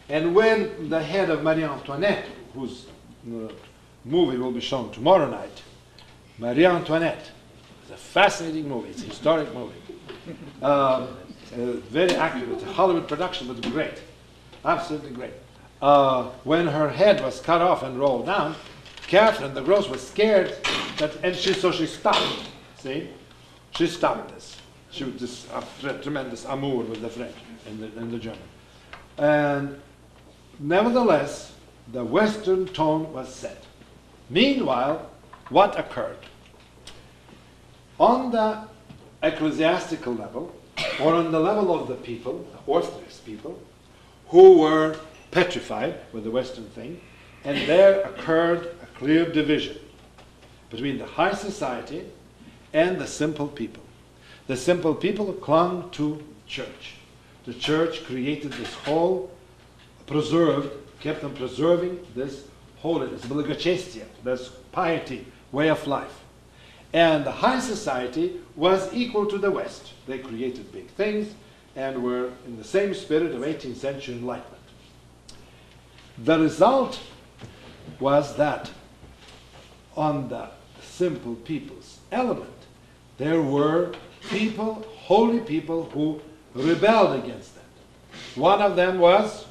And when the head of Marie Antoinette, whose movie will be shown tomorrow night, Marie Antoinette, it's a fascinating movie, it's a historic movie. Very accurate, it's a Hollywood production, but great, absolutely great. When her head was cut off and rolled down, Catherine the Gross was scared, so she stopped. See, she stopped this. She was this tremendous amour with the French and the German, and nevertheless, the Western tone was set. Meanwhile, what occurred? On the ecclesiastical level, or on the level of the people, the Orthodox people, who were petrified with the Western thing, and there occurred a clear division between the high society and the simple people. The simple people clung to church. The church created this whole kept on preserving this holiness, благочестие, this piety, way of life. And the high society was equal to the West. They created big things and were in the same spirit of 18th century Enlightenment. The result was that on the simple people's element, there were people, holy people, who rebelled against that. One of them was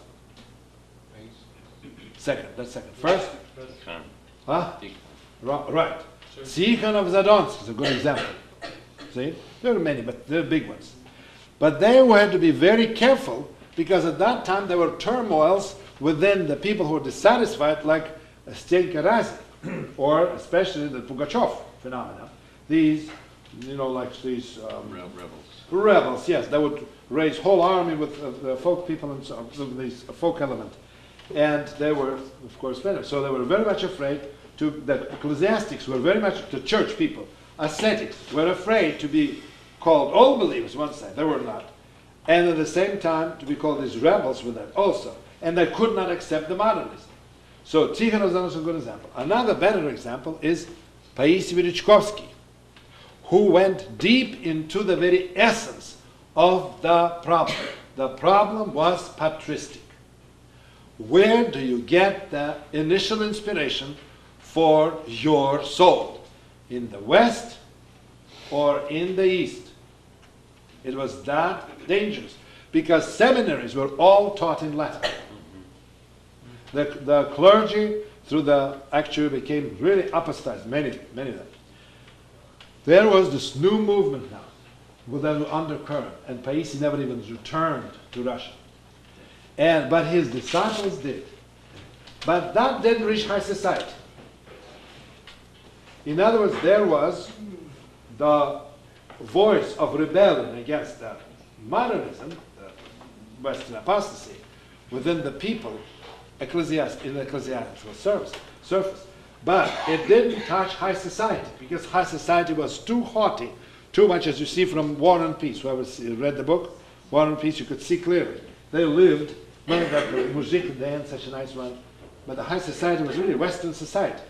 second. First? Huh? Right. Tikhon of Zadonsk is a good example. See? There are many, but they're big ones. But they had to be very careful, because at that time there were turmoils within the people who were dissatisfied, like Stenka Razin, or especially the Pugachev phenomena. These, like these rebels, yes, they would raise whole army with the folk people and so on, these folk element. And they were, of course, better. So they were very much afraid the ecclesiastics were very much, the church people, ascetics, were afraid to be called all believers one side, they were not. And at the same time, to be called these rebels with that also. And they could not accept the modernism. So Tikhon of Zadonsk is a good example. Another better example is Paisi Vyrichkovsky, who went deep into the very essence of the problem. The problem was patristic. Where do you get the initial inspiration for your soul? In the West or in the East? It was that dangerous, because seminaries were all taught in Latin. The clergy, actually became really apostatized, many of them. There was this new movement now, with an undercurrent, and Paisi never even returned to Russia. But his disciples did. But that didn't reach high society. In other words, there was the voice of rebellion against the modernism, the Western apostasy, within the people, in the ecclesiastical surface. But it didn't touch high society, because high society was too haughty, too much, as you see from War and Peace. Whoever read the book, War and Peace, you could see clearly. They lived, not that Mujik at the end, such a nice one, but the high society was really Western society,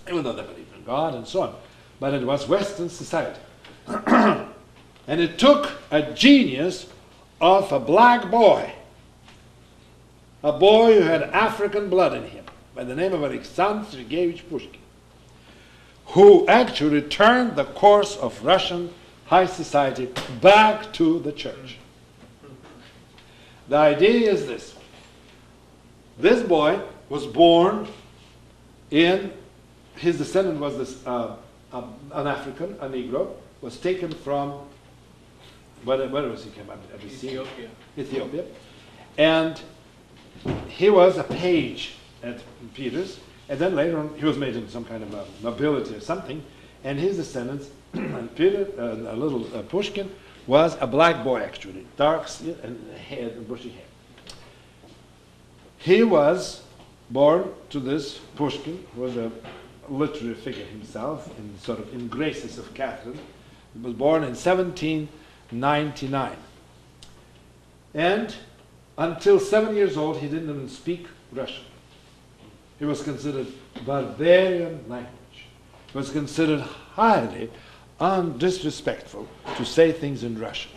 even though they believed in God and so on. But it was Western society. And it took a genius of a black boy, a boy who had African blood in him, by the name of Alexander Sergeyevich Pushkin, who actually turned the course of Russian high society back to the church. The idea is this. This boy was born in, his descendant was this, an African, a Negro, was taken from, where was he came up? Ethiopia. And he was a page at Peter's, and then later on he was made into some kind of a nobility or something, and his descendants, and Peter, a little Pushkin, was a black boy actually, dark skin and hair and bushy hair. He was born to this Pushkin, who was a literary figure himself, in graces of Catherine. He was born in 1799. And until 7 years old, he didn't even speak Russian. He was considered barbarian language. It was considered highly disrespectful to say things in Russian.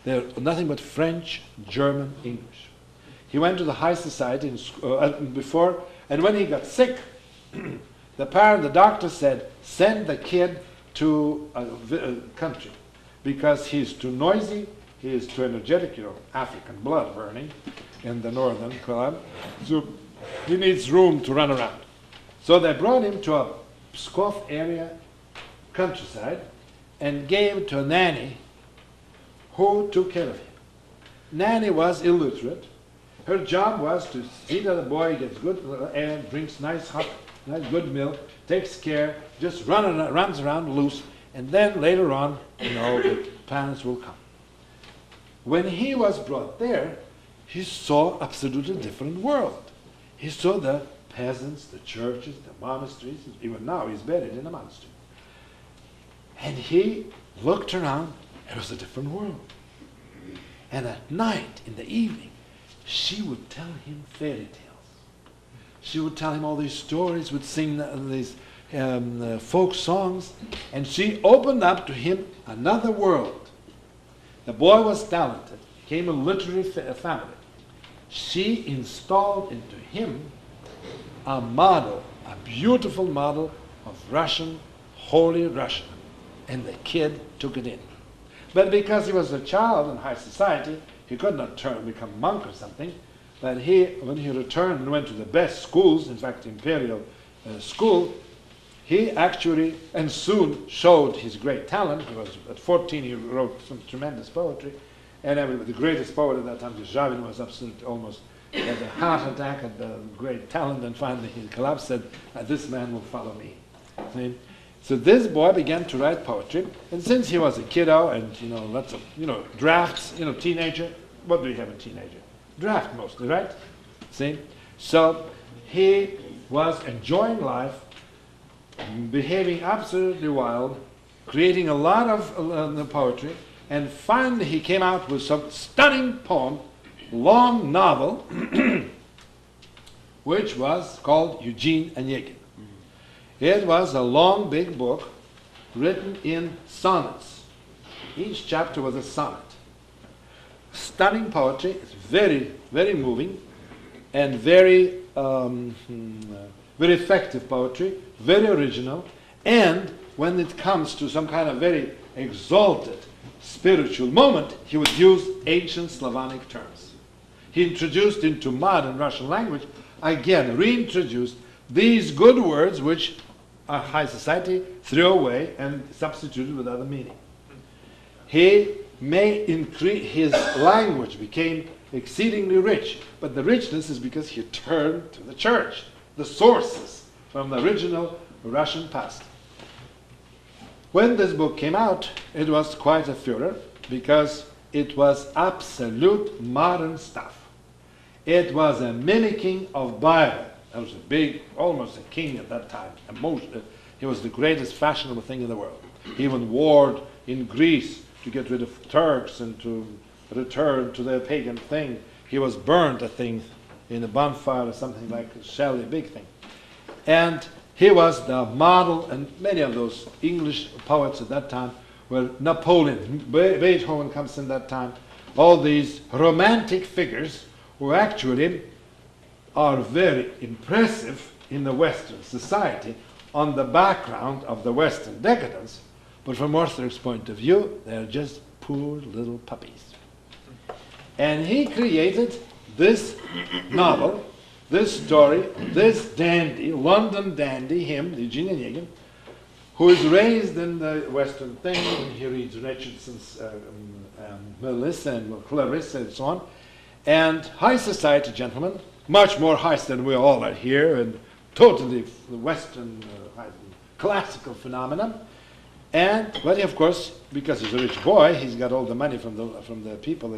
They're nothing but French, German, English. He went to the high society before, and when he got sick, the doctor said, send the kid to a country because he's too noisy, he is too energetic, African blood burning in the northern club, so he needs room to run around. So they brought him to a Pskov area countryside and gave to a nanny who took care of him. Nanny was illiterate. Her job was to see that the boy gets good air, drinks nice good milk, takes care, just runs around loose, and then later on, the parents will come. When he was brought there, he saw absolutely different world. He saw the peasants, the churches, the monasteries. Even now he's buried in a monastery. And he looked around. It was a different world. And at night, in the evening, she would tell him fairy tales. She would tell him all these stories, would sing these folk songs, and she opened up to him another world. The boy was talented, came a literary family. She installed into him a model, a beautiful model of Russian, holy Russian, and the kid took it in. But because he was a child in high society, he could not become a monk or something. But when he returned and went to the best schools, in fact, imperial school, he actually and soon showed his great talent. He was at 14. He wrote some tremendous poetry, and the greatest poet at that time, Kievan, was absolutely almost had a heart attack at the great talent, and finally he collapsed. Said, "This man will follow me." See? So this boy began to write poetry, and since he was a kiddo and lots of drafts, teenager. What do you have a teenager? Draft mostly, right? See? So he was enjoying life, behaving absolutely wild, creating a lot of poetry, and finally he came out with some stunning poem, long novel, which was called Eugene Onegin. It was a long, big book written in sonnets. Each chapter was a sonnet. Stunning poetry. It's very, very moving and very, very effective poetry, very original. And when it comes to some kind of very exalted spiritual moment, he would use ancient Slavonic terms. He introduced into modern Russian language, again, reintroduced these good words which our high society threw away and substituted with other meaning. He may increase, his language became exceedingly rich, but the richness is because he turned to the church, the sources from the original Russian past. When this book came out, it was quite a furor because it was absolute modern stuff. It was a mimicking of Bible. That was a big, almost a king at that time. He was the greatest fashionable thing in the world. He even warred in Greece to get rid of Turks and to return to their pagan thing. He was burned, I think, in a bonfire or something like a Shelley, big thing. And he was the model, and many of those English poets at that time were Napoleon. Beethoven comes in that time. All these romantic figures who actually are very impressive in the Western society on the background of the Western decadence, but from Orthodox point of view, they're just poor little puppies. And he created this novel, this story, this dandy, London dandy, him, Eugene Onegin, who is raised in the Western thing, and he reads Richardson's Melissa and Clarissa and so on, and high society gentlemen, much more high than we all are here, and totally the Western classical phenomenon. But of course, because he's a rich boy, he's got all the money from the people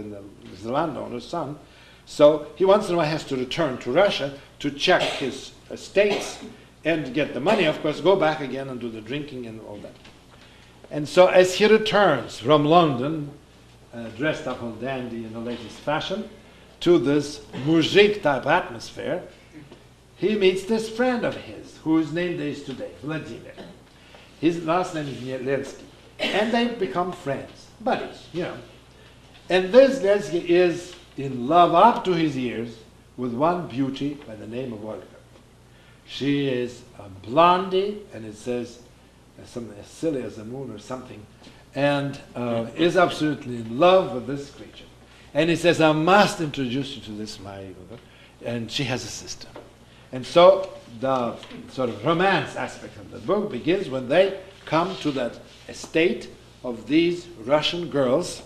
he's the landowner's son. So he once in a while has to return to Russia to check his estates and get the money, of course, go back again and do the drinking and all that. And so as he returns from London, dressed up all dandy in the latest fashion, to this muzhik type atmosphere, he meets this friend of his, whose name is today, Vladimir. His last name is Lensky. And they become friends, buddies, And this Lensky is in love up to his ears with one beauty by the name of Olga. She is a blondie, and it says something as silly as the moon or something, and is absolutely in love with this creature. And he says, I must introduce you to this my, and she has a sister. And so the sort of romance aspect of the book begins when they come to that estate of these Russian girls,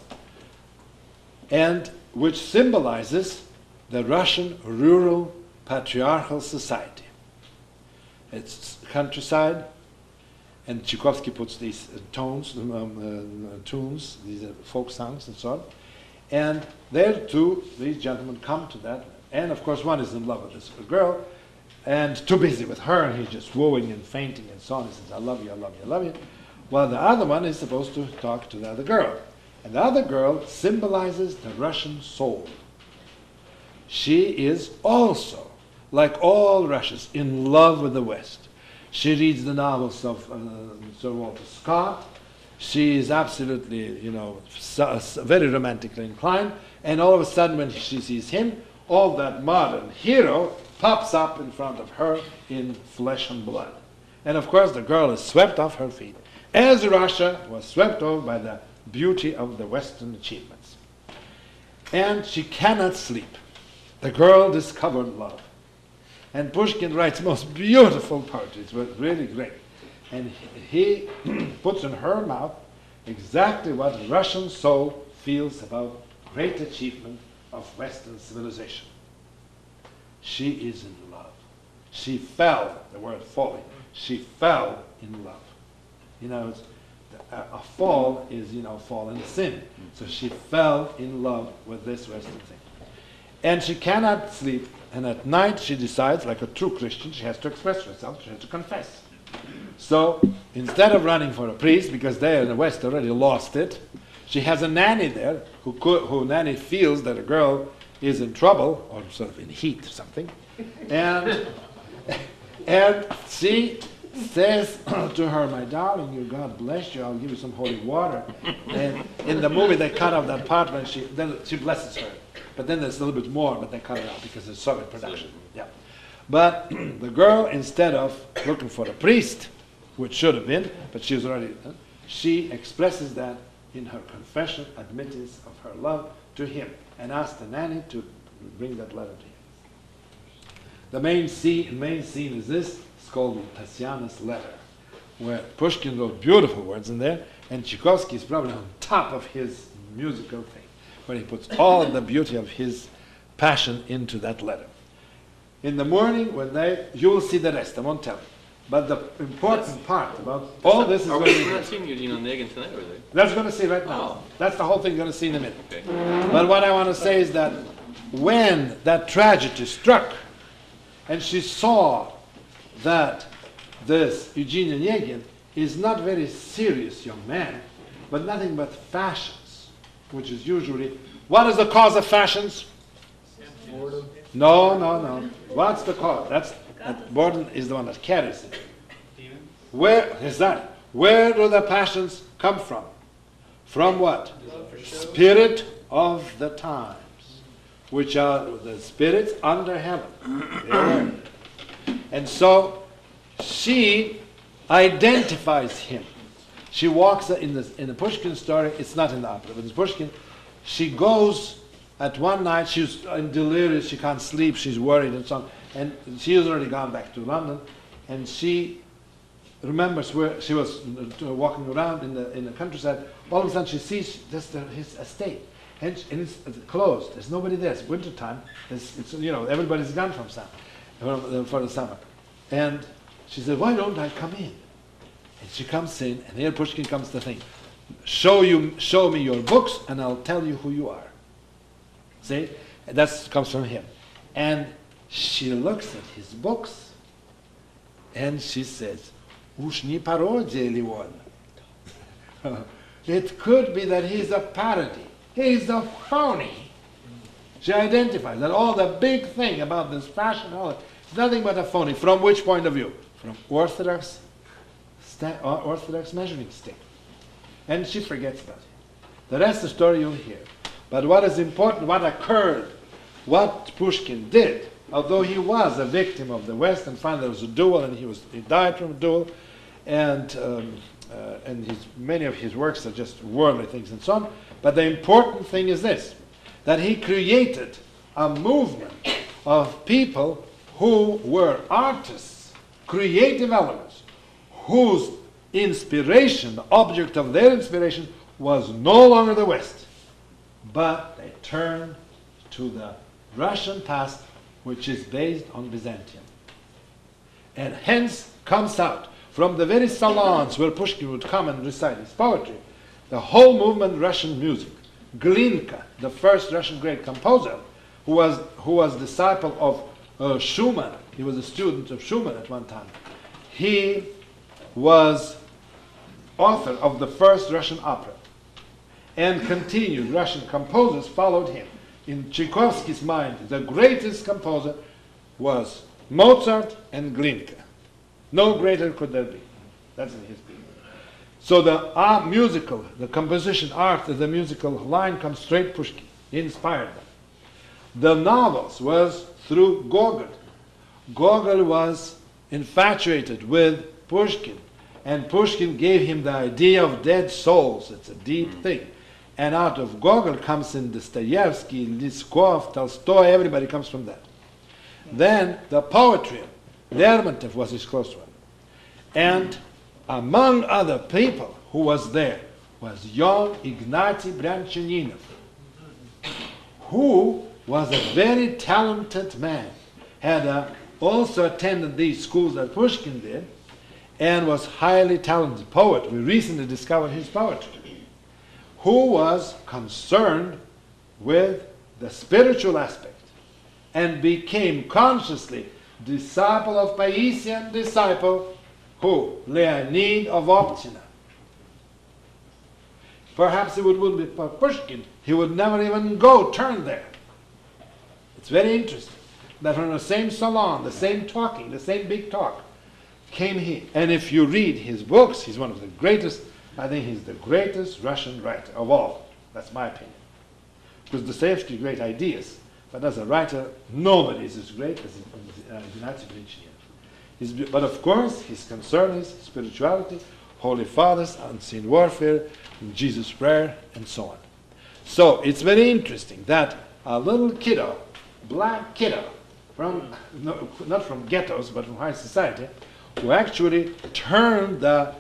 and which symbolizes the Russian rural patriarchal society. It's countryside, and Tchaikovsky puts these tunes, these folk songs and so on. And there too, these gentlemen come to that, and of course one is in love with this girl, and too busy with her, and he's just wooing and fainting and so on. He says, I love you, I love you, I love you. While the other one is supposed to talk to the other girl. And the other girl symbolizes the Russian soul. She is also, like all Russians, in love with the West. She reads the novels of Sir Walter Scott. She is absolutely, very romantically inclined. And all of a sudden, when she sees him, all that modern hero pops up in front of her in flesh and blood. And of course, the girl is swept off her feet, as Russia was swept over by the beauty of the Western achievements. And she cannot sleep. The girl discovered love. And Pushkin writes most beautiful poetry. It's really great. And he puts in her mouth exactly what the Russian soul feels about great achievement of Western civilization. She is in love. She fell, the word falling, she fell in love. A fall is, fall in sin. So she fell in love with this Western thing. And she cannot sleep, and at night she decides, like a true Christian, she has to express herself, she has to confess. So instead of running for a priest, because they in the West already lost it, she has a nanny there, who nanny feels that a girl is in trouble, or sort of in heat or something, and she says to her, my darling, you God bless you, I'll give you some holy water. And in the movie they cut out that part when she blesses her. But then there's a little bit more, but they cut it out because it's Soviet production. Yeah. But the girl, instead of looking for a priest, which should have been, but she was already, she expresses that in her confession, admittance of her love to him, and asks the nanny to bring that letter to him. The main scene is this. It's called Tassiana's Letter, where Pushkin wrote beautiful words in there, and Tchaikovsky is probably on top of his musical thing, where he puts all of the beauty of his passion into that letter. In the morning, you will see the rest, I won't tell you. But the important part about all this is going to be... We're not seeing Eugene Onegin tonight, are they? That's going to see right now. Oh. That's the whole thing you're going to see in a minute. Okay. But what I want to say is that when that tragedy struck, and she saw that this Eugene Onegin is not very serious young man, but nothing but fashions, which is usually... What is the cause of fashions? Boredom. No. What's the cause? Boredom is the one that carries it. Where is that? Where do the passions come from? From what? Spirit of the times, which are the spirits under heaven. And so she identifies him. She walks in the Pushkin story. It's not in the opera, but in Pushkin, she goes at one night. She's in delirious. She can't sleep. She's worried and so on. And she has already gone back to London, and she remembers where she was walking around in the countryside. All of a sudden, she sees his estate, and it's closed. There's nobody there. It's wintertime. Everybody's gone from for the summer, and she said, "Why don't I come in?" And she comes in, and here Pushkin comes to think, show me your books, and I'll tell you who you are. See, and that comes from him, and she looks at his books, and she says, "Ush ni parodiya li on." It could be that he's a parody. He's a phony. She identifies that all the big thing about this fashion, it's nothing but a phony. From which point of view? From Orthodox measuring stick. And she forgets about it. The rest of the story you'll hear. But what is important, what occurred, what Pushkin did, although he was a victim of the West, and finally there was a duel, and he died from a duel, and many of his works are just worldly things and so on. But the important thing is this, that he created a movement of people who were artists, creative elements, whose inspiration, the object of their inspiration, was no longer the West, but they turned to the Russian past, which is based on Byzantium. And hence comes out, from the very salons where Pushkin would come and recite his poetry, the whole movement Russian music. Glinka, the first Russian great composer, who was disciple of Schumann, he was a student of Schumann at one time. He was author of the first Russian opera, and continued. Russian composers followed him. In Tchaikovsky's mind, the greatest composer was Mozart and Glinka. No greater could there be. That's in his opinion. So the composition art of the musical line comes straight Pushkin. He inspired them. The novels was through Gogol. Gogol was infatuated with Pushkin, and Pushkin gave him the idea of dead souls. It's a deep thing. And out of Gogol comes in Dostoevsky, Liskov, Tolstoy, everybody comes from that. Then the poetry, Lermontov was his close one. And among other people who was there was young Ignatiy Bryanchaninov, who was a very talented man, had also attended these schools that Pushkin did, and was highly talented poet. We recently discovered his poetry. Who was concerned with the spiritual aspect and became consciously disciple of Paisian disciple, who? Leonid of Optina. Perhaps it wouldn't be for Pushkin, he would never even turn there. It's very interesting that from the same salon, the same talking, the same big talk, came he. And if you read his books, he's one of the greatest, I think he's the greatest Russian writer of all. That's my opinion. Because Dostoevsky, great ideas, but as a writer, nobody is as great as Ignatiy Bryanchaninov. But of course, his concern is spirituality, Holy Fathers, unseen warfare, Jesus' prayer, and so on. So it's very interesting that a little kiddo, black kiddo, not from ghettos, but from high society, who actually turned the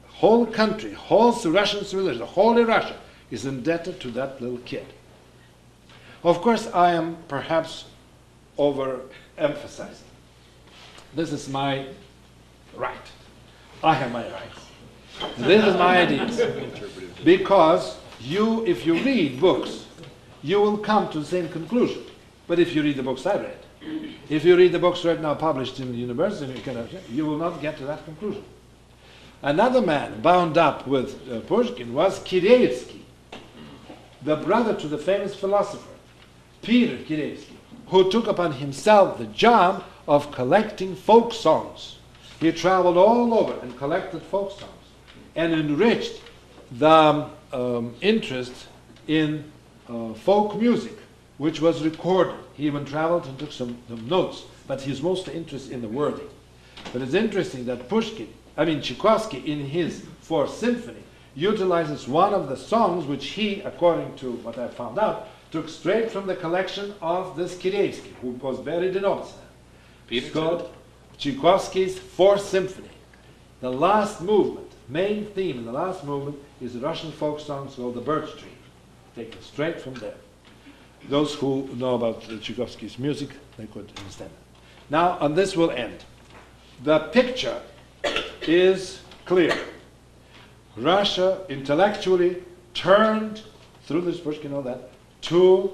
whole country, whole Russian civilization, Holy Russia, is indebted to that little kid. Of course, I am perhaps overemphasizing. This is my right. I have my rights. This is my ideas. Because if you read books, you will come to the same conclusion. But if you read the books I read, if you read the books right now published in the university, you will not get to that conclusion. Another man bound up with Pushkin was Kireevsky, the brother to the famous philosopher, Peter Kireevsky, who took upon himself the job of collecting folk songs. He traveled all over and collected folk songs and enriched the interest in folk music, which was recorded. He even traveled and took some notes, but he's mostly interested in the wording. But it's interesting that Tchaikovsky, in his Fourth Symphony, utilizes one of the songs which he, according to what I found out, took straight from the collection of this Kireevsky, who was buried in Optina. It's called Tchaikovsky's Fourth Symphony. The last movement, main theme in the last movement, is a Russian folk song called The Birch Tree, taken straight from there. Those who know about Tchaikovsky's music, they could understand it. Now, on this we'll end. The picture is clear. Russia intellectually turned, through this Pushkin and all that, to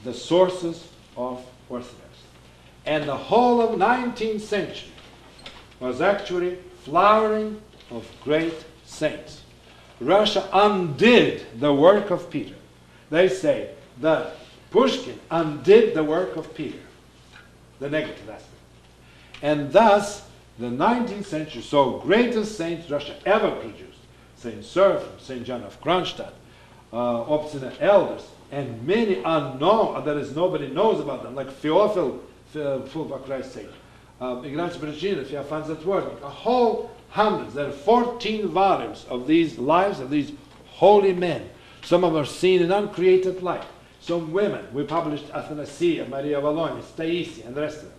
the sources of Orthodoxy. And the whole of 19th century was actually flowering of great saints. Russia undid the work of Peter. They say that Pushkin undid the work of Peter, the negative aspect. And thus, the 19th century saw greatest saints Russia ever produced. Saint Seraphim, Saint John of Kronstadt, Optina elders, and many unknown, that is, nobody knows about them, like Theophil, for Christ's sake, Ignacy Brzezinski, Theophan Zatwornik, a whole hundreds. There are 14 volumes of these lives of these holy men. Some of them are seen in uncreated light. Some women, we published Athanasia, Maria Valonis, Taisia, and the rest of them.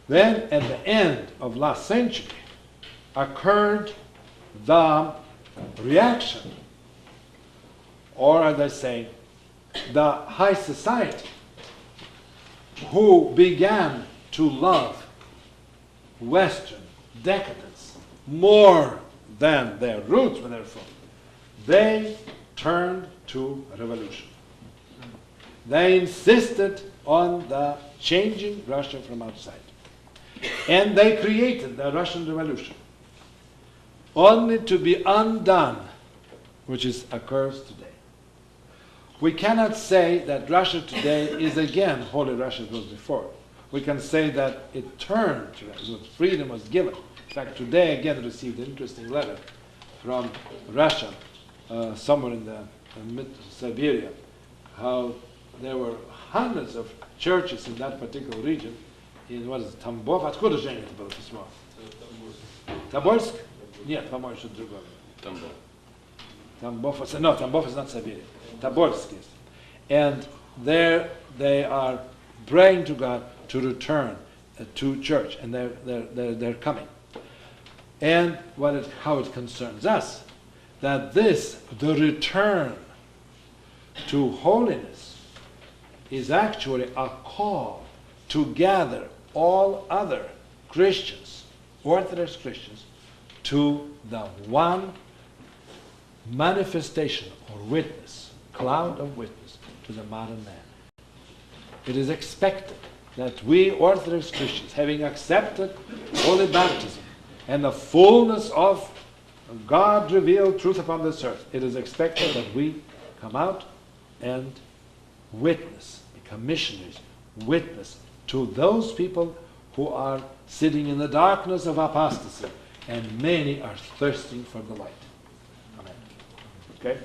Then, at the end of last century, occurred the reaction, or as I say, the high society, who began to love Western decadence more than their roots where they're from. They turned to revolution. They insisted on the changing Russia from outside. And they created the Russian Revolution, only to be undone, which occurs today. We cannot say that Russia today is again holy Russia as it was before. We can say that it turned to that freedom was given. In fact, today again received an interesting letter from Russia, somewhere in the mid-Siberia, how there were hundreds of churches in that particular region, in what is it, Tambov? Откуда Женя это было письмо? Tobolsk? Нет, по-моему, что-то другое. Tambov. No, Tambov is not Siberia. Tobolsk is. And there they are praying to God to return to church, and they're coming. And how it concerns us, that the return to holiness is actually a call to gather all other Christians, Orthodox Christians, to the one manifestation or witness, cloud of witness to the modern man. It is expected that we Orthodox Christians, having accepted holy baptism and the fullness of God revealed truth upon this earth, it is expected that we come out and witness, become missionaries, witness to those people who are sitting in the darkness of apostasy, and many are thirsting for the light. Amen. Okay?